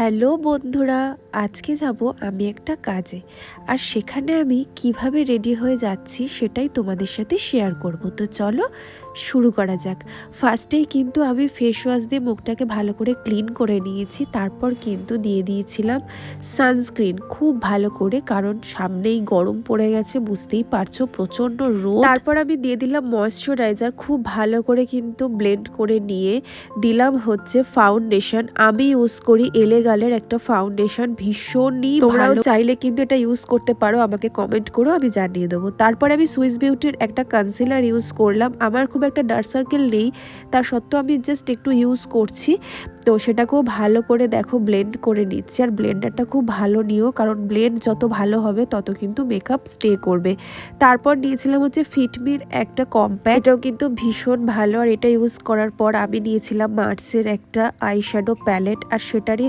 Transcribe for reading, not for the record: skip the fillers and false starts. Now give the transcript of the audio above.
Hello বন্ধুরা, আজকে যাব আমি একটা কাজে। আর সেখানে আমি কিভাবে রেডি হয়ে যাচ্ছি সেটাই তোমাদের সাথে শেয়ার করব। তো চলো শুরু করা যাক। ফার্স্টেই কিন্তু আমি ফেস ওয়াশ দিয়ে মুখটাকে ভালো করে ক্লিন করে নিয়েছি। তারপর কিন্তু দিয়ে দিয়েছিলাম সানস্ক্রিন খুব ভালো করে, কারণ সামনেই গরম পড়ে গেছে, বুঝতেই পারছো প্রচণ্ড রোদ। তারপর আমি দিয়ে দিলাম ময়শ্চারাইজার, খুব ভালো করে কিন্তু ব্লেন্ড করে নিয়ে দিলাম হচ্ছে ফাউন্ডেশন। আমি ইউজ করি এলেগালের একটা ফাউন্ডেশন, ভীষণই তোমরাও চাইলে কিন্তু এটা ইউজ করতে পারো, আমাকে কমেন্ট করো, আমি জানিয়ে দেবো। তারপর আমি সুইস বিউটির একটা কনসিলার ইউজ করলাম। আমার খুব একটা ডার্ক সার্কেল নেই, তা সত্ত্বেও আমি জাস্ট একটু ইউজ করছি। তো সেটাকেও ভালো করে দেখো ব্লেন্ড করে নিচ্ছি। আর ব্লেন্ডারটা খুব ভালো নিও, কারণ ব্লেন্ড যত ভালো হবে তত কিন্তু মেকআপ স্টে করবে। তারপর নিয়েছিলাম হচ্ছে ফিটমির একটা কম্প্যাক্ট, এটাও কিন্তু ভীষণ ভালো। আর এটা ইউজ করার পর আমি নিয়েছিলাম মার্সের একটা আইশ্যাডো প্যালেট, আর সেটারই